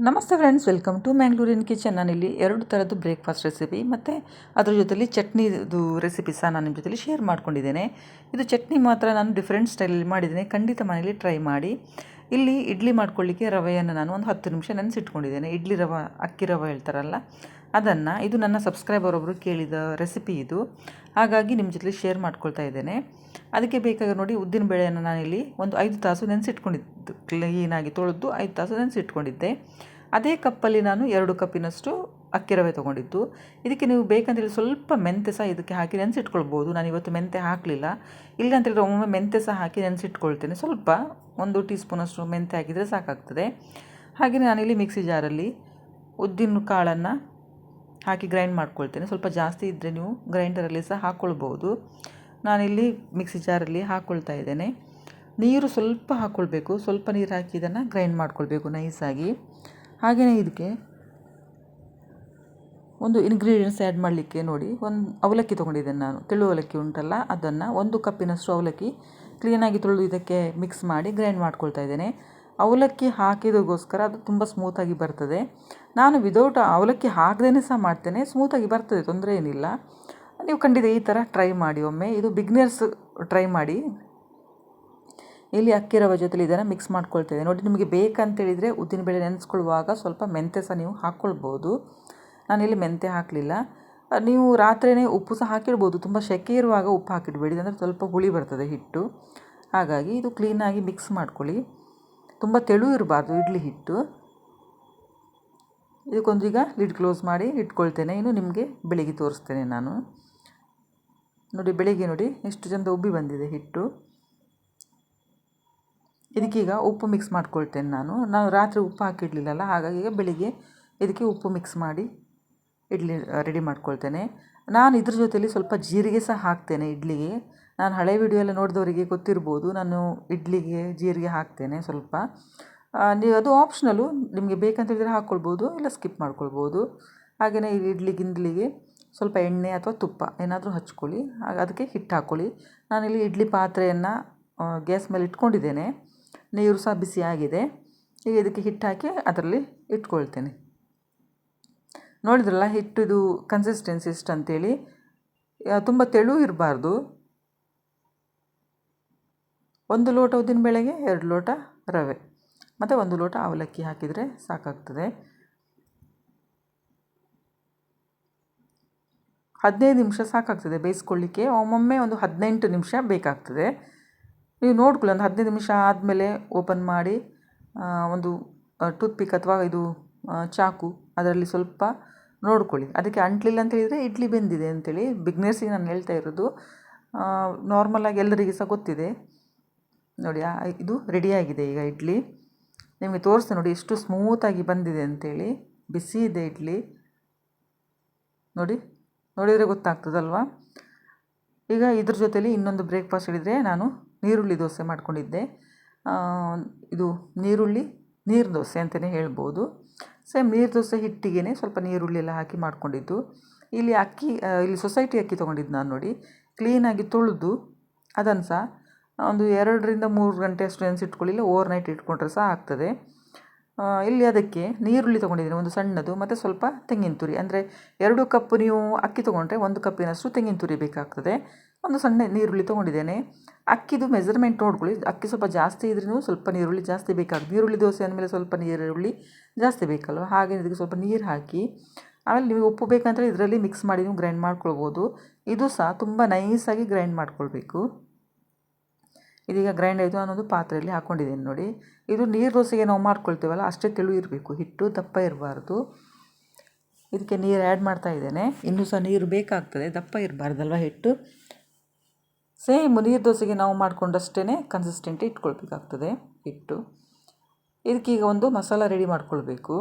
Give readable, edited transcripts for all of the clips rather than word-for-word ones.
ನಮಸ್ತೆ friends, welcome to ಮ್ಯಾಂಗ್ಳೂರಿನ್ kitchen. ನಾನಿಲ್ಲಿ 2 ಥರದ್ದು ಬ್ರೇಕ್ಫಾಸ್ಟ್ ರೆಸಿಪಿ ಮತ್ತು ಅದ್ರ ಜೊತೆಲಿ ಚಟ್ನಿದು ರೆಸಿಪಿ ಸಹ ನಾನು ನಿಮ್ಮ ಜೊತೆಲಿ ಶೇರ್ ಮಾಡ್ಕೊಂಡಿದ್ದೇನೆ. ಇದು ಚಟ್ನಿ ಮಾತ್ರ ನಾನು ಡಿಫ್ರೆಂಟ್ ಸ್ಟೈಲಲ್ಲಿ ಮಾಡಿದ್ದೇನೆ, ಖಂಡಿತ ಮನೇಲಿ ಟ್ರೈ ಮಾಡಿ. ಇಲ್ಲಿ ಇಡ್ಲಿ ಮಾಡ್ಕೊಳ್ಳಿಕ್ಕೆ ರವೆಯನ್ನು ನಾನು ಒಂದು 10 ನಿಮಿಷ ನೆನೆಸಿಟ್ಕೊಂಡಿದ್ದೇನೆ. ಇಡ್ಲಿ ರವೆ, ಅಕ್ಕಿ ರವೆ ಹೇಳ್ತಾರಲ್ಲ ಅದನ್ನು. ಇದು ನನ್ನ ಸಬ್ಸ್ಕ್ರೈಬರ್ ಒಬ್ಬರು ಕೇಳಿದ ರೆಸಿಪಿ ಇದು, ಹಾಗಾಗಿ ನಿಮ್ಮ ಜೊತೆಲಿ ಶೇರ್ ಮಾಡ್ಕೊಳ್ತಾ ಇದ್ದೇನೆ. ಅದಕ್ಕೆ ಬೇಕಾಗಿ ನೋಡಿ, ಉದ್ದಿನ ಬೇಳೆಯನ್ನು ನಾನಿಲ್ಲಿ ಒಂದು 5 ತಾಸು ನೆನೆಸಿಟ್ಕೊಂಡಿದ್ದು, ಕ್ಲೀನಾಗಿ ತೊಳೆದು 5 ತಾಸು ನೆನೆಸಿಟ್ಕೊಂಡಿದ್ದೆ. ಅದೇ ಕಪ್ಪಲ್ಲಿ ನಾನು 2 ಕಪ್ಪಿನಷ್ಟು ಅಕ್ಕಿ ರವೆ ತೊಗೊಂಡಿದ್ದು. ಇದಕ್ಕೆ ನೀವು ಬೇಕಂತೇಳಿ ಸ್ವಲ್ಪ ಮೆಂತ್ಯ ಸಹ ಇದಕ್ಕೆ ಹಾಕಿ ನೆನೆಸಿಟ್ಕೊಳ್ಬೋದು. ನಾನು ಇವತ್ತು ಮೆಂತ್ಯ ಹಾಕಲಿಲ್ಲ, ಇಲ್ಲ ಅಂತೇಳಿದ್ರೆ ಒಮ್ಮೊಮ್ಮೆ ಮೆಂತ್ಯ ಸಹ ಹಾಕಿ ನೆನೆಸಿಟ್ಕೊಳ್ತೇನೆ. ಸ್ವಲ್ಪ 1 ಟೀ ಸ್ಪೂನಷ್ಟು ಮೆಂತ್ಯ ಹಾಕಿದರೆ ಸಾಕಾಗ್ತದೆ. ಹಾಗೆಯೇ ನಾನಿಲ್ಲಿ ಮಿಕ್ಸಿ ಜಾರಲ್ಲಿ ಉದ್ದಿನ ಕಾಳನ್ನು ಹಾಕಿ ಗ್ರೈಂಡ್ ಮಾಡ್ಕೊಳ್ತೇನೆ. ಸ್ವಲ್ಪ ಜಾಸ್ತಿ ಇದ್ದರೆ ನೀವು ಗ್ರೈಂಡರಲ್ಲಿ ಸಹ ಹಾಕ್ಕೊಳ್ಬೋದು. ನಾನಿಲ್ಲಿ ಮಿಕ್ಸಿ ಜಾರಲ್ಲಿ ಹಾಕ್ಕೊಳ್ತಾ ಇದ್ದೇನೆ. ನೀರು ಸ್ವಲ್ಪ ಹಾಕ್ಕೊಳ್ಬೇಕು, ಸ್ವಲ್ಪ ನೀರು ಹಾಕಿ ಇದನ್ನು ಗ್ರೈಂಡ್ ಮಾಡ್ಕೊಳ್ಬೇಕು ನೈಸಾಗಿ. ಹಾಗೆಯೇ ಇದಕ್ಕೆ ಒಂದು ಇಂಗ್ರೀಡಿಯೆಂಟ್ಸ್ ಆ್ಯಡ್ ಮಾಡಲಿಕ್ಕೆ ನೋಡಿ, ಒಂದು ಅವಲಕ್ಕಿ ತೊಗೊಂಡಿದ್ದೇನೆ ನಾನು, ತೆಳು ಅವಲಕ್ಕಿ ಉಂಟಲ್ಲ ಅದನ್ನು. 1 ಕಪ್ಪಿನಷ್ಟು ಅವಲಕ್ಕಿ ಕ್ಲೀನಾಗಿ ತೊಳೆದು ಇದಕ್ಕೆ ಮಿಕ್ಸ್ ಮಾಡಿ ಗ್ರೈಂಡ್ ಮಾಡ್ಕೊಳ್ತಾ ಇದ್ದೇನೆ. ಅವಲಕ್ಕಿ ಹಾಕಿದಕ್ಕೋಸ್ಕರ ಅದು ತುಂಬ ಸ್ಮೂತಾಗಿ ಬರ್ತದೆ. ನಾನು ವಿದೌಟ್ ಅವಲಕ್ಕಿ ಹಾಕದೇ ಸಹ ಮಾಡ್ತೇನೆ, ಸ್ಮೂತಾಗಿ ಬರ್ತದೆ, ತೊಂದರೆ ಏನಿಲ್ಲ. ನೀವು ಖಂಡಿತ ಈ ಥರ ಟ್ರೈ ಮಾಡಿ ಒಮ್ಮೆ. ಇದು ಬಿಗ್ನರ್ಸ್ ಟ್ರೈ ಮಾಡಿ. ಇಲ್ಲಿ ಅಕ್ಕಿ ರವೆ ಜೊತೆಲಿ ಇದನ್ನು ಮಿಕ್ಸ್ ಮಾಡ್ಕೊಳ್ತೇವೆ ನೋಡಿ. ನಿಮಗೆ ಬೇಕಂತೇಳಿದರೆ ಉದ್ದಿನಬೇಳೆ ನೆನೆಸ್ಕೊಳ್ಳುವಾಗ ಸ್ವಲ್ಪ ಮೆಂತ್ಯ ಸಹ ನೀವು ಹಾಕ್ಕೊಳ್ಬೋದು. ನಾನಿಲ್ಲಿ ಮೆಂತ್ಯ ಹಾಕಲಿಲ್ಲ. ನೀವು ರಾತ್ರಿಯೇ ಉಪ್ಪು ಸಹ ಹಾಕಿಡ್ಬೋದು. ತುಂಬ ಸೆಕೆ ಇರುವಾಗ ಉಪ್ಪು ಹಾಕಿಡಬೇಡಿ, ಅಂದರೆ ಸ್ವಲ್ಪ ಹುಳಿ ಬರ್ತದೆ ಹಿಟ್ಟು. ಹಾಗಾಗಿ ಇದು ಕ್ಲೀನಾಗಿ ಮಿಕ್ಸ್ ಮಾಡ್ಕೊಳ್ಳಿ. ತುಂಬ ತೆಳು ಇರಬಾರ್ದು ಇಡ್ಲಿ ಹಿಟ್ಟು. ಇದಕ್ಕೊಂದು ಈಗ ಲಿಡ್ ಕ್ಲೋಸ್ ಮಾಡಿ ಇಟ್ಕೊಳ್ತೇನೆ. ಇನ್ನು ನಿಮಗೆ ಬೆಳಿಗ್ಗೆ ತೋರಿಸ್ತೇನೆ ನಾನು. ನೋಡಿ, ಬೆಳಿಗ್ಗೆ ನೋಡಿ ಎಷ್ಟು ಚಂದ ಉಬ್ಬಿ ಬಂದಿದೆ ಹಿಟ್ಟು. ಇದಕ್ಕೀಗ ಉಪ್ಪು ಮಿಕ್ಸ್ ಮಾಡ್ಕೊಳ್ತೇನೆ ನಾನು ರಾತ್ರಿ ಉಪ್ಪು ಹಾಕಿಡಲಿಲ್ಲಲ್ಲ, ಹಾಗಾಗಿ ಈಗ ಬೆಳಿಗ್ಗೆ ಇದಕ್ಕೆ ಉಪ್ಪು ಮಿಕ್ಸ್ ಮಾಡಿ ಇಡ್ಲಿ ರೆಡಿ ಮಾಡ್ಕೊಳ್ತೇನೆ. ನಾನು ಇದ್ರ ಜೊತೆಲಿ ಸ್ವಲ್ಪ ಜೀರಿಗೆ ಸಹ ಹಾಕ್ತೇನೆ ಇಡ್ಲಿಗೆ. ನಾನು ಹಳೆ ವಿಡಿಯೋ ಎಲ್ಲ ನೋಡಿದವರಿಗೆ ಗೊತ್ತಿರ್ಬೋದು, ನಾನು ಇಡ್ಲಿಗೆ ಜೀರಿಗೆ ಹಾಕ್ತೇನೆ ಸ್ವಲ್ಪ. ನೀವು ಅದು ಆಪ್ಷನಲ್ಲು, ನಿಮಗೆ ಬೇಕಂತೇಳಿದರೆ ಹಾಕ್ಕೊಳ್ಬೋದು, ಇಲ್ಲ ಸ್ಕಿಪ್ ಮಾಡ್ಕೊಳ್ಬೋದು. ಹಾಗೆಯೇ ಈ ಇಡ್ಲಿ ಗಿಂಡ್ಲಿಗೆ ಸ್ವಲ್ಪ ಎಣ್ಣೆ ಅಥವಾ ತುಪ್ಪ ಏನಾದರೂ ಹಚ್ಕೊಳ್ಳಿ. ಅದಕ್ಕೆ ಹಿಟ್ಟು ಹಾಕ್ಕೊಳ್ಳಿ. ನಾನಿಲ್ಲಿ ಇಡ್ಲಿ ಪಾತ್ರೆಯನ್ನು ಗ್ಯಾಸ್ ಮೇಲೆ ಇಟ್ಕೊಂಡಿದ್ದೇನೆ. ನೀರು ಸಹ ಬಿಸಿ ಆಗಿದೆ. ಈಗ ಇದಕ್ಕೆ ಹಿಟ್ಟು ಹಾಕಿ ಅದರಲ್ಲಿ ಇಟ್ಕೊಳ್ತೇನೆ. ನೋಡಿದ್ರಲ್ಲ ಹಿಟ್ಟಿದು ಕನ್ಸಿಸ್ಟೆನ್ಸಿ ಎಷ್ಟು ಅಂತೇಳಿ. ತುಂಬ ತೆಳು ಇರಬಾರ್ದು. 1 ಲೋಟ ಉದ್ದಿನಬೇಳೆಗೆ 2 ಲೋಟ ರವೆ ಮತ್ತು 1 ಲೋಟ ಅವಲಕ್ಕಿ ಹಾಕಿದರೆ ಸಾಕಾಗ್ತದೆ. 15 ನಿಮಿಷ ಸಾಕಾಗ್ತದೆ ಬೇಯಿಸ್ಕೊಳ್ಳಿಕ್ಕೆ. ಒಮ್ಮೊಮ್ಮೆ ಒಂದು 18 ನಿಮಿಷ ಬೇಕಾಗ್ತದೆ. ನೀವು ನೋಡ್ಕೊಳ್ಳಿ, ಒಂದು 15 ನಿಮಿಷ ಆದಮೇಲೆ ಓಪನ್ ಮಾಡಿ ಒಂದು ಟೂತ್ಪಿಕ್ ಅಥವಾ ಇದು ಚಾಕು ಅದರಲ್ಲಿ ಸ್ವಲ್ಪ ನೋಡ್ಕೊಳ್ಳಿ. ಅದಕ್ಕೆ ಅಂಟಲಿಲ್ಲ ಅಂತ ಹೇಳಿದರೆ ಇಡ್ಲಿ ಬೆಂದಿದೆ ಅಂತೇಳಿ. ಬಿಗ್ನರ್ಸಿಗೆ ನಾನು ಹೇಳ್ತಾ ಇರೋದು, ನಾರ್ಮಲಾಗಿ ಎಲ್ಲರಿಗೆ ಸಹ ಗೊತ್ತಿದೆ. ನೋಡಿ, ಇದು ರೆಡಿಯಾಗಿದೆ ಈಗ ಇಡ್ಲಿ. ನಿಮಗೆ ತೋರಿಸ್ತೇನೆ ನೋಡಿ ಎಷ್ಟು ಸ್ಮೂತಾಗಿ ಬಂದಿದೆ ಅಂತೇಳಿ. ಬಿಸಿ ಇದೆ ಇಡ್ಲಿ ನೋಡಿ, ನೋಡಿದರೆ ಗೊತ್ತಾಗ್ತದಲ್ವ. ಈಗ ಇದ್ರ ಜೊತೆಲಿ ಇನ್ನೊಂದು ಬ್ರೇಕ್ಫಾಸ್ಟ್ ಹೇಳಿದರೆ, ನಾನು ನೀರುಳ್ಳಿ ದೋಸೆ ಮಾಡ್ಕೊಂಡಿದ್ದೆ. ಇದು ನೀರು ದೋಸೆ ಅಂತಲೇ ಹೇಳ್ಬೋದು. ಸೇಮ್ ನೀರು ದೋಸೆ ಹಿಟ್ಟಿಗೆ ಸ್ವಲ್ಪ ನೀರುಳ್ಳಿ ಎಲ್ಲ ಹಾಕಿ ಮಾಡ್ಕೊಂಡಿದ್ದು. ಇಲ್ಲಿ ಸೊಸೈಟಿ ಅಕ್ಕಿ ತೊಗೊಂಡಿದ್ದು ನಾನು ನೋಡಿ. ಕ್ಲೀನಾಗಿ ತೊಳೆದು ಅದನ್ನು ಸಹ ಒಂದು 2 ರಿಂದ 3 ಗಂಟೆ ಅಷ್ಟು ನೆನೆಸಿಟ್ಕೊಳ್ಳಿ, ಇಲ್ಲ ಓವರ್ ನೈಟ್ ಇಟ್ಕೊಂಡ್ರೆ ಸಹ ಆಗ್ತದೆ. ಇಲ್ಲಿ ಅದಕ್ಕೆ ನೀರುಳ್ಳಿ ತೊಗೊಂಡಿದ್ದೀನಿ ಒಂದು ಸಣ್ಣದು, ಮತ್ತು ಸ್ವಲ್ಪ ತೆಂಗಿನ ತುರಿ. ಅಂದರೆ 2 ಕಪ್ ನೀವು ಅಕ್ಕಿ ತೊಗೊಂಡ್ರೆ 1 ಕಪ್ಪಿನಷ್ಟು ತೆಂಗಿನ ತುರಿ ಬೇಕಾಗ್ತದೆ. ಒಂದು ಸಣ್ಣ ನೀರುಳ್ಳಿ ತೊಗೊಂಡಿದ್ದೇನೆ. ಅಕ್ಕಿದು ಮೆಜರ್ಮೆಂಟ್ ನೋಡ್ಕೊಳ್ಳಿ. ಅಕ್ಕಿ ಸ್ವಲ್ಪ ಜಾಸ್ತಿ ಇದ್ರೂ ಸ್ವಲ್ಪ ನೀರುಳ್ಳಿ ಜಾಸ್ತಿ ಬೇಕಾಗ್ತದೆ. ನೀರುಳ್ಳಿ ದೋಸೆ ಅಂದಮೇಲೆ ಸ್ವಲ್ಪ ನೀರುಳ್ಳಿ ಜಾಸ್ತಿ ಬೇಕಲ್ವ, ಹಾಗೆ ಇದಕ್ಕೆ ಸ್ವಲ್ಪ ನೀರು ಹಾಕಿ, ಆಮೇಲೆ ನಿಮಗೆ ಉಪ್ಪು ಬೇಕಂದರೆ ಇದರಲ್ಲಿ ಮಿಕ್ಸ್ ಮಾಡಿ ನೀವು ಗ್ರೈಂಡ್ ಮಾಡ್ಕೊಳ್ಬೋದು. ಇದು ಸಹ ತುಂಬ ನೈಸಾಗಿ ಗ್ರೈಂಡ್ ಮಾಡ್ಕೊಳ್ಬೇಕು. ಇದೀಗ ಗ್ರೈಂಡ್ ಆಯಿತು. ನಾನೊಂದು ಪಾತ್ರೆಯಲ್ಲಿ ಹಾಕ್ಕೊಂಡಿದ್ದೀನಿ ನೋಡಿ. ಇದು ನೀರು ದೋಸೆಗೆ ನಾವು ಮಾಡ್ಕೊಳ್ತೇವಲ್ಲ ಅಷ್ಟೇ ತೆಳು ಇರಬೇಕು ಹಿಟ್ಟು, ದಪ್ಪ ಇರಬಾರ್ದು. ಇದಕ್ಕೆ ನೀರು ಆ್ಯಡ್ ಮಾಡ್ತಾ ಇದ್ದೇನೆ. ಇನ್ನೂ ಸಹ ನೀರು ಬೇಕಾಗ್ತದೆ, ದಪ್ಪ ಇರಬಾರ್ದಲ್ವ ಹಿಟ್ಟು. ಸೇಮ್ ನೀರು ದೋಸೆಗೆ ನಾವು ಮಾಡಿಕೊಂಡಷ್ಟೇ ಕನ್ಸಿಸ್ಟೆಂಟ್ ಇಟ್ಕೊಳ್ಬೇಕಾಗ್ತದೆ ಹಿಟ್ಟು. ಇದಕ್ಕೀಗ ಒಂದು ಮಸಾಲ ರೆಡಿ ಮಾಡ್ಕೊಳ್ಬೇಕು.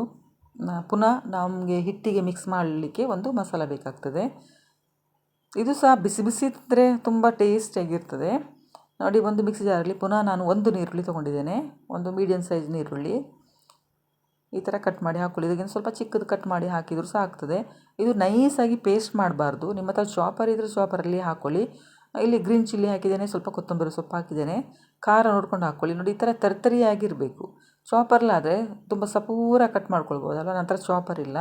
ಪುನಃ ನಮಗೆ ಹಿಟ್ಟಿಗೆ ಮಿಕ್ಸ್ ಮಾಡಲಿಕ್ಕೆ ಒಂದು ಮಸಾಲ ಬೇಕಾಗ್ತದೆ. ಇದು ಸಹ ಬಿಸಿ ಬಿಸಿ ಇದ್ದರೆ ತುಂಬ ಟೇಸ್ಟಿಯಾಗಿರ್ತದೆ ನೋಡಿ. ಒಂದು ಮಿಕ್ಸಿ ಜಾರಲ್ಲಿ ಪುನಃ ನಾನು 1 ನೀರುಳ್ಳಿ ತೊಗೊಂಡಿದ್ದೇನೆ. ಒಂದು ಮೀಡಿಯಮ್ ಸೈಜ್ ನೀರುಳ್ಳಿ ಈ ಥರ ಕಟ್ ಮಾಡಿ ಹಾಕ್ಕೊಳ್ಳಿ. ಇದಕ್ಕಿಂತ ಸ್ವಲ್ಪ ಚಿಕ್ಕದು ಕಟ್ ಮಾಡಿ ಹಾಕಿದರೂ ಸಹ ಆಗ್ತದೆ. ಇದು ನೈಸಾಗಿ ಪೇಸ್ಟ್ ಮಾಡಬಾರ್ದು. ನಿಮ್ಮ ಹತ್ರ ಚಾಪರ್ ಇದ್ದರೆ ಚಾಪರಲ್ಲಿ ಹಾಕ್ಕೊಳ್ಳಿ. ಇಲ್ಲಿ ಗ್ರೀನ್ ಚಿಲ್ಲಿ ಹಾಕಿದ್ದೇನೆ, ಸ್ವಲ್ಪ ಕೊತ್ತಂಬರಿ ಸೊಪ್ಪು ಹಾಕಿದ್ದೇನೆ. ಖಾರ ನೋಡ್ಕೊಂಡು ಹಾಕ್ಕೊಳ್ಳಿ ನೋಡಿ. ಈ ಥರ ತರ್ತರಿಯಾಗಿರಬೇಕು. ಚಾಪರ್ಲಾದರೆ ತುಂಬ ಸಪೂರ ಕಟ್ ಮಾಡ್ಕೊಳ್ಬೋದಲ್ಲ, ನಂತರ ಚಾಪರ್ ಇಲ್ಲ,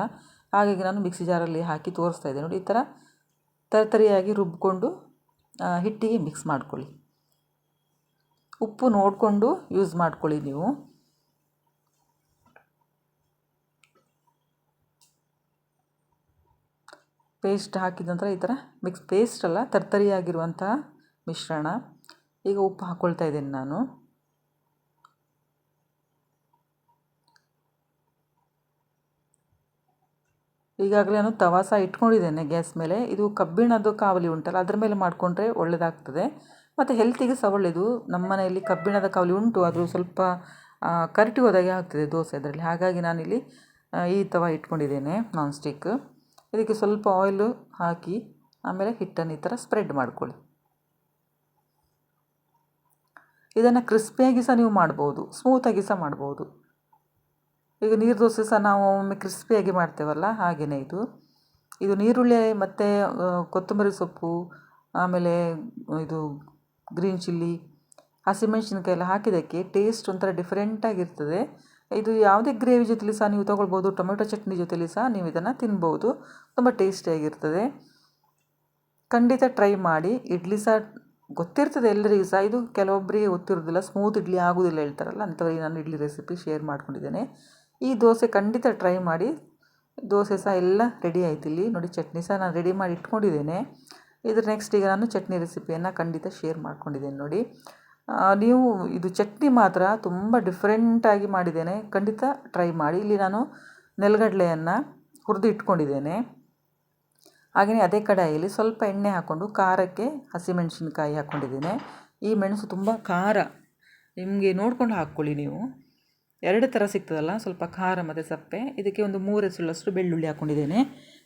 ಹಾಗಾಗಿ ನಾನು ಮಿಕ್ಸಿ ಜಾರಲ್ಲಿ ಹಾಕಿ ತೋರಿಸ್ತಾ ಇದ್ದೆ. ನೋಡಿ, ಈ ಥರ ತರಿಯಾಗಿ ರುಬ್ಕೊಂಡು ಹಿಟ್ಟಿಗೆ ಮಿಕ್ಸ್ ಮಾಡ್ಕೊಳ್ಳಿ. ಉಪ್ಪು ನೋಡಿಕೊಂಡು ಯೂಸ್ ಮಾಡ್ಕೊಳ್ಳಿ ನೀವು. ಪೇಸ್ಟ್ ಹಾಕಿದ ನಂತರ ಈ ಥರ ಪೇಸ್ಟ್ ಅಲ್ಲ, ತರಿಯಾಗಿರುವಂತಹ ಮಿಶ್ರಣ. ಈಗ ಉಪ್ಪು ಹಾಕ್ಕೊಳ್ತಾ ಇದ್ದೇನೆ ನಾನು. ಈಗಾಗಲೇ ನಾನು ತವಾ ಸಹ ಇಟ್ಕೊಂಡಿದ್ದೇನೆ ಗ್ಯಾಸ್ ಮೇಲೆ. ಇದು ಕಬ್ಬಿಣದ್ದು ಕಾವಲಿ ಉಂಟಲ್ಲ, ಅದರ ಮೇಲೆ ಮಾಡಿಕೊಂಡ್ರೆ ಒಳ್ಳೆಯದಾಗ್ತದೆ ಮತ್ತು ಹೆಲ್ತಿಗೆ ಸಹ ಒಳ್ಳೆಯದು. ನಮ್ಮ ಮನೆಯಲ್ಲಿ ಕಬ್ಬಿಣದ ಕಾವಲಿ ಉಂಟು, ಅದು ಸ್ವಲ್ಪ ಕರಟಿ ಹೋದಾಗೆ ಆಗ್ತದೆ ದೋಸೆ ಅದರಲ್ಲಿ. ಹಾಗಾಗಿ ನಾನಿಲ್ಲಿ ಈ ತವಾ ಇಟ್ಕೊಂಡಿದ್ದೇನೆ ನಾನ್ ಸ್ಟಿಕ್. ಇದಕ್ಕೆ ಸ್ವಲ್ಪ ಆಯಿಲು ಹಾಕಿ ಆಮೇಲೆ ಹಿಟ್ಟನ್ನು ಈ ಥರ ಸ್ಪ್ರೆಡ್ ಮಾಡ್ಕೊಳ್ಳಿ. ಇದನ್ನು ಕ್ರಿಸ್ಪಿಯಾಗಿ ಸಹ ನೀವು ಮಾಡ್ಬೋದು, ಸ್ಮೂತಾಗಿ ಸಹ ಮಾಡ್ಬೋದು. ಈಗ ನೀರು ದೋಸೆ ಸಹ ನಾವು ಒಮ್ಮೆ ಕ್ರಿಸ್ಪಿಯಾಗಿ ಮಾಡ್ತೇವಲ್ಲ, ಹಾಗೆಯೇ ಇದು ನೀರುಳ್ಳಿ ಮತ್ತು ಕೊತ್ತಂಬರಿ ಸೊಪ್ಪು, ಆಮೇಲೆ ಇದು ಗ್ರೀನ್ ಚಿಲ್ಲಿ, ಹಸಿಮೆಣಸಿನ್ಕಾಯಿ ಎಲ್ಲ ಹಾಕಿದ್ದಕ್ಕೆ ಟೇಸ್ಟ್ ಒಂಥರ ಡಿಫ್ರೆಂಟಾಗಿರ್ತದೆ. ಇದು ಯಾವುದೇ ಗ್ರೇವಿ ಜೊತೆಲಿ ಸಹ ನೀವು ತೊಗೊಳ್ಬೋದು, ಟೊಮೆಟೊ ಚಟ್ನಿ ಜೊತೆಲಿ ಸಹ ನೀವು ಇದನ್ನು ತಿನ್ಬೋದು, ತುಂಬ ಟೇಸ್ಟಿಯಾಗಿರ್ತದೆ. ಖಂಡಿತ ಟ್ರೈ ಮಾಡಿ. ಇಡ್ಲಿ ಸಹ ಗೊತ್ತಿರ್ತದೆ ಎಲ್ಲರಿಗೂ ಸಹ, ಇದು ಕೆಲವೊಬ್ಬರಿಗೆ ಗೊತ್ತಿರೋದಿಲ್ಲ, ಸ್ಮೂತ್ ಇಡ್ಲಿ ಆಗೋದಿಲ್ಲ ಹೇಳ್ತಾರಲ್ಲ, ಅಂಥವರಿಗೆ ನಾನು ಇಡ್ಲಿ ರೆಸಿಪಿ ಶೇರ್ ಮಾಡ್ಕೊಂಡಿದ್ದೇನೆ. ಈ ದೋಸೆ ಖಂಡಿತ ಟ್ರೈ ಮಾಡಿ. ದೋಸೆ ಸಹ ಎಲ್ಲ ರೆಡಿ ಆಯ್ತು. ಇಲ್ಲಿ ನೋಡಿ, ಚಟ್ನಿ ಸಹ ನಾನು ರೆಡಿ ಮಾಡಿ ಇಟ್ಕೊಂಡಿದ್ದೇನೆ. ಇದ್ರ ನೆಕ್ಸ್ಟ್ ಈಗ ನಾನು ಚಟ್ನಿ ರೆಸಿಪಿಯನ್ನು ಖಂಡಿತ ಶೇರ್ ಮಾಡ್ಕೊಂಡಿದ್ದೇನೆ ನೋಡಿ. ನೀವು ಇದು ಚಟ್ನಿ ಮಾತ್ರ ತುಂಬ ಡಿಫ್ರೆಂಟಾಗಿ ಮಾಡಿದ್ದೇನೆ, ಖಂಡಿತ ಟ್ರೈ ಮಾಡಿ. ಇಲ್ಲಿ ನಾನು ನೆಲಗಡಲೆಯನ್ನು ಹುರಿದು ಇಟ್ಕೊಂಡಿದ್ದೇನೆ. ಹಾಗೆಯೇ ಅದೇ ಕಡಾಯಿಯಲ್ಲಿ ಸ್ವಲ್ಪ ಎಣ್ಣೆ ಹಾಕ್ಕೊಂಡು ಖಾರಕ್ಕೆ ಹಸಿಮೆಣಸಿನ್ಕಾಯಿ ಹಾಕ್ಕೊಂಡಿದ್ದೇನೆ. ಈ ಮೆಣಸು ತುಂಬ ಖಾರ, ನಿಮಗೆ ನೋಡ್ಕೊಂಡು ಹಾಕ್ಕೊಳ್ಳಿ ನೀವು. 2 ಥರ ಸಿಗ್ತದಲ್ಲ, ಸ್ವಲ್ಪ ಖಾರ ಮತ್ತು ಸಪ್ಪೆ. ಇದಕ್ಕೆ ಒಂದು 3 ಎಸಳಷ್ಟು ಬೆಳ್ಳುಳ್ಳಿ ಹಾಕ್ಕೊಂಡಿದ್ದೇನೆ.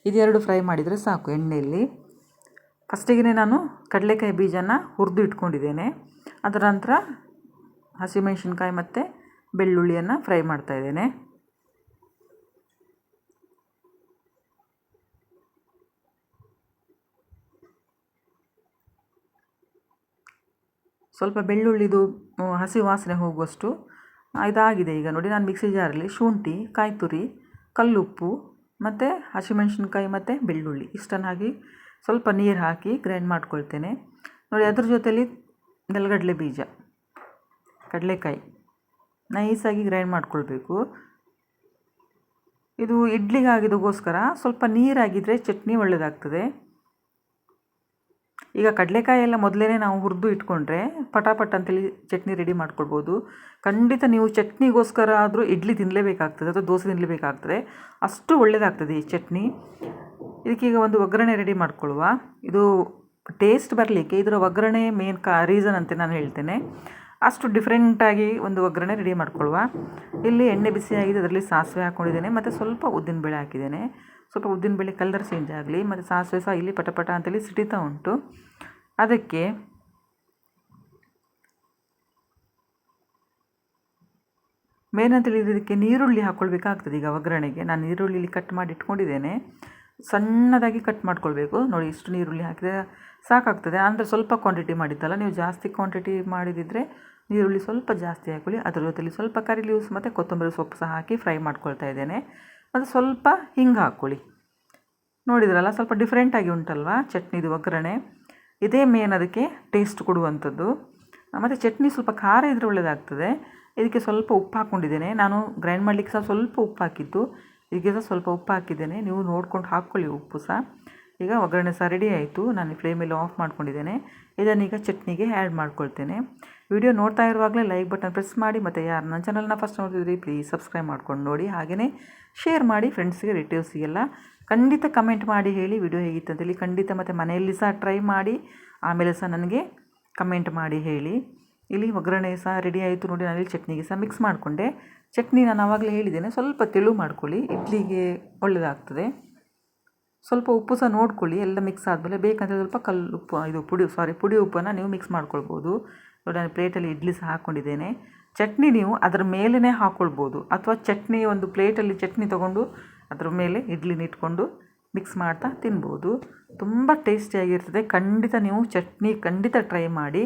ಇದೆರಡು ಫ್ರೈ ಮಾಡಿದರೆ ಸಾಕು ಎಣ್ಣೆಯಲ್ಲಿ. ಫಸ್ಟಿಗೆ ನಾನು ಕಡಲೆಕಾಯಿ ಬೀಜನ ಹುರಿದು ಇಟ್ಕೊಂಡಿದ್ದೇನೆ. ಅದರ ನಂತರ ಹಸಿಮೆಣಸಿನ್ಕಾಯಿ ಮತ್ತು ಬೆಳ್ಳುಳ್ಳಿಯನ್ನು ಫ್ರೈ ಮಾಡ್ತಾಯಿದ್ದೇನೆ. ಸ್ವಲ್ಪ ಬೆಳ್ಳುಳ್ಳಿದು ಹಸಿ ವಾಸನೆ ಹೋಗುವಷ್ಟು ಇದಾಗಿದೆ. ಈಗ ನೋಡಿ, ನಾನು ಮಿಕ್ಸಿ ಜಾರಲ್ಲಿ ಶುಂಠಿ, ಕಾಯಿ ತುರಿ, ಕಲ್ಲುಪ್ಪು ಮತ್ತು ಹಸಿಮೆಣಸಿನ್ಕಾಯಿ ಮತ್ತು ಬೆಳ್ಳುಳ್ಳಿ ಇಷ್ಟನ್ನು ಹಾಕಿ ಸ್ವಲ್ಪ ನೀರು ಹಾಕಿ ಗ್ರೈಂಡ್ ಮಾಡ್ಕೊಳ್ತೇನೆ ನೋಡಿ. ಅದ್ರ ಜೊತೆಯಲ್ಲಿ ನೆಲಗಡಲೆ ಬೀಜ, ಕಡಲೆಕಾಯಿ ನೈಸಾಗಿ ಗ್ರೈಂಡ್ ಮಾಡ್ಕೊಳ್ಬೇಕು. ಇದು ಇಡ್ಲಿಗೆ ಆಗಿದಕ್ಕೋಸ್ಕರ ಸ್ವಲ್ಪ ನೀರಾಗಿದ್ದರೆ ಚಟ್ನಿ ಒಳ್ಳೆಯದಾಗ್ತದೆ. ಈಗ ಕಡಲೆಕಾಯಿ ಎಲ್ಲ ಮೊದಲೇ ನಾವು ಹುರಿದು ಇಟ್ಕೊಂಡ್ರೆ ಪಟಾಪಟ್ ಅಂತೇಳಿ ಚಟ್ನಿ ರೆಡಿ ಮಾಡ್ಕೊಳ್ಬೋದು. ಖಂಡಿತ ನೀವು ಚಟ್ನಿಗೋಸ್ಕರ ಆದರೂ ಇಡ್ಲಿ ತಿನ್ನಲೇಬೇಕಾಗ್ತದೆ ಅಥವಾ ದೋಸೆ ತಿನ್ನಲೇಬೇಕಾಗ್ತದೆ, ಅಷ್ಟು ಒಳ್ಳೆಯದಾಗ್ತದೆ ಈ ಚಟ್ನಿ. ಇದಕ್ಕೀಗ ಒಂದು ಒಗ್ಗರಣೆ ರೆಡಿ ಮಾಡ್ಕೊಳ್ಳುವ. ಇದು ಟೇಸ್ಟ್ ಬರಲಿಕ್ಕೆ ಇದರ ಒಗ್ಗರಣೆ ಮೇನ್ ರೀಸನ್ ಅಂತ ನಾನು ಹೇಳ್ತೇನೆ. ಅಷ್ಟು ಡಿಫ್ರೆಂಟಾಗಿ ಒಂದು ಒಗ್ಗರಣೆ ರೆಡಿ ಮಾಡ್ಕೊಳ್ಳುವ. ಇಲ್ಲಿ ಎಣ್ಣೆ ಬಿಸಿಯಾಗಿದೆ, ಅದರಲ್ಲಿ ಸಾಸಿವೆ ಹಾಕ್ಕೊಂಡಿದ್ದೇನೆ ಮತ್ತು ಸ್ವಲ್ಪ ಉದ್ದಿನಬೇಳೆ ಹಾಕಿದ್ದೇನೆ. ಸ್ವಲ್ಪ ಉದ್ದಿನಬೇಳೆ ಕಲರ್ ಚೇಂಜ್ ಆಗಲಿ, ಮತ್ತು ಸಾಸಿವೆ ಸಹ ಇಲ್ಲಿ ಪಟಪಟ ಅಂತೇಳಿ ಸಿಡಿತಾ ಉಂಟು. ಅದಕ್ಕೆ ಮೇನ್ ಅಂತೇಳಿ ಇದಕ್ಕೆ ನೀರುಳ್ಳಿ ಹಾಕ್ಕೊಳ್ಬೇಕಾಗ್ತದೆ. ಈಗ ಒಗ್ಗರಣೆಗೆ ನಾನು ನೀರುಳ್ಳಿ ಕಟ್ ಮಾಡಿ ಇಟ್ಕೊಂಡಿದ್ದೇನೆ, ಸಣ್ಣದಾಗಿ ಕಟ್ ಮಾಡ್ಕೊಳ್ಬೇಕು ನೋಡಿ. ಇಷ್ಟು ನೀರುಳ್ಳಿ ಹಾಕಿದರೆ ಸಾಕಾಗ್ತದೆ. ಅಂದರೆ ಸ್ವಲ್ಪ ಕ್ವಾಂಟಿಟಿ ಮಾಡಿದ್ದಲ್ಲ, ನೀವು ಜಾಸ್ತಿ ಕ್ವಾಂಟಿಟಿ ಮಾಡಿದಿದ್ದರೆ ನೀರುಳ್ಳಿ ಸ್ವಲ್ಪ ಜಾಸ್ತಿ ಹಾಕೊಳ್ಳಿ. ಅದರ ಜೊತೆಲಿ ಸ್ವಲ್ಪ ಕರಿ ಲೀವ್ಸ್ ಮತ್ತು ಕೊತ್ತಂಬರಿ ಸೊಪ್ಪು ಸಹ ಹಾಕಿ ಫ್ರೈ ಮಾಡ್ಕೊಳ್ತಾ ಇದ್ದೇನೆ. ಮತ್ತು ಸ್ವಲ್ಪ ಹಿಂಗೆ ಹಾಕ್ಕೊಳ್ಳಿ. ನೋಡಿದ್ರಲ್ಲ, ಸ್ವಲ್ಪ ಡಿಫ್ರೆಂಟಾಗಿ ಉಂಟಲ್ವಾ ಚಟ್ನಿದು ಒಗ್ಗರಣೆ. ಇದೇ ಮೇನ್ ಅದಕ್ಕೆ ಟೇಸ್ಟ್ ಕೊಡುವಂಥದ್ದು. ಮತ್ತು ಚಟ್ನಿ ಸ್ವಲ್ಪ ಖಾರ ಇದ್ದರೆ ಒಳ್ಳೆಯದಾಗ್ತದೆ. ಇದಕ್ಕೆ ಸ್ವಲ್ಪ ಉಪ್ಪು ಹಾಕ್ಕೊಂಡಿದ್ದೇನೆ ನಾನು. ಗ್ರೈಂಡ್ ಮಾಡಲಿಕ್ಕೆ ಸಹ ಸ್ವಲ್ಪ ಉಪ್ಪು ಹಾಕಿದ್ದು, ಇದಕ್ಕೆ ಸಹ ಸ್ವಲ್ಪ ಉಪ್ಪು ಹಾಕಿದ್ದೇನೆ. ನೀವು ನೋಡ್ಕೊಂಡು ಹಾಕ್ಕೊಳ್ಳಿ ಉಪ್ಪು ಸಹ. ಈಗ ಒಗ್ಗರಣೆ ಸಹ ರೆಡಿ ಆಯಿತು. ನಾನು ಫ್ಲೇಮೆಲ್ಲ ಆಫ್ ಮಾಡ್ಕೊಂಡಿದ್ದೇನೆ. ಇದನ್ನೀಗ ಚಟ್ನಿಗೆ ಆ್ಯಡ್ ಮಾಡ್ಕೊಳ್ತೇನೆ. ವಿಡಿಯೋ ನೋಡ್ತಾ ಇರುವಾಗಲೇ ಲೈಕ್ ಬಟನ್ ಪ್ರೆಸ್ ಮಾಡಿ, ಮತ್ತು ಯಾರು ನನ್ನ ಚಾನಲ್ನ ಫಸ್ಟ್ ನೋಡ್ತಿದ್ರಿ ಪ್ಲೀಸ್ ಸಬ್ಸ್ಕ್ರೈಬ್ ಮಾಡ್ಕೊಂಡು ನೋಡಿ. ಹಾಗೆಯೇ ಶೇರ್ ಮಾಡಿ ಫ್ರೆಂಡ್ಸಿಗೆ, ರಿಲೇಟಿವ್ಸಿಗೆಲ್ಲ. ಖಂಡಿತ ಕಮೆಂಟ್ ಮಾಡಿ ಹೇಳಿ ವಿಡಿಯೋ ಹೇಗಿತ್ತು ಅಂತೇಳಿ. ಖಂಡಿತ ಮತ್ತು ಮನೆಯಲ್ಲಿ ಸಹ ಟ್ರೈ ಮಾಡಿ ಆಮೇಲೆ ಸಹ ನನಗೆ ಕಮೆಂಟ್ ಮಾಡಿ ಹೇಳಿ. ಇಲ್ಲಿ ಒಗ್ಗರಣೆ ಸಹ ರೆಡಿ ಆಯಿತು ನೋಡಿ. ನಾನಿಲ್ಲಿ ಚಟ್ನಿಗೆ ಸಹ ಮಿಕ್ಸ್ ಮಾಡಿಕೊಂಡೆ. ಚಟ್ನಿ ನಾನು ಆವಾಗಲೇ ಹೇಳಿದ್ದೇನೆ, ಸ್ವಲ್ಪ ತೆಳು ಮಾಡ್ಕೊಳ್ಳಿ, ಇಡ್ಲಿಗೆ ಒಳ್ಳೆಯದಾಗ್ತದೆ. ಸ್ವಲ್ಪ ಉಪ್ಪು ಸಹ ನೋಡ್ಕೊಳ್ಳಿ. ಎಲ್ಲ ಮಿಕ್ಸ್ ಆದಮೇಲೆ ಬೇಕಂದರೆ ಸ್ವಲ್ಪ ಪುಡಿ ಉಪ್ಪನ್ನು ನೀವು ಮಿಕ್ಸ್ ಮಾಡ್ಕೊಳ್ಬೋದು ನೋಡಿ. ನಾನು ಪ್ಲೇಟಲ್ಲಿ ಇಡ್ಲಿ ಸಹ ಹಾಕ್ಕೊಂಡಿದ್ದೇನೆ. ಚಟ್ನಿ ನೀವು ಅದರ ಮೇಲೇ ಹಾಕ್ಕೊಳ್ಬೋದು, ಅಥವಾ ಚಟ್ನಿ ಒಂದು ಪ್ಲೇಟಲ್ಲಿ ಚಟ್ನಿ ತೊಗೊಂಡು ಅದರ ಮೇಲೆ ಇಡ್ಲಿನ ಇಟ್ಕೊಂಡು ಮಿಕ್ಸ್ ಮಾಡ್ತಾ ತಿನ್ಬೋದು. ತುಂಬ ಟೇಸ್ಟಿಯಾಗಿರ್ತದೆ. ಖಂಡಿತ ನೀವು ಚಟ್ನಿ ಖಂಡಿತ ಟ್ರೈ ಮಾಡಿ.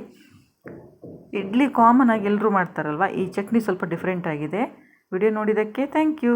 ಇಡ್ಲಿ ಕಾಮನ್ ಆಗಿ ಎಲ್ಲರೂ ಮಾಡ್ತಾರಲ್ವ, ಈ ಚಟ್ನಿ ಸ್ವಲ್ಪ ಡಿಫ್ರೆಂಟ್ ಆಗಿದೆ. ವಿಡಿಯೋ ನೋಡಿದ್ದಕ್ಕೆ ಥ್ಯಾಂಕ್ ಯು.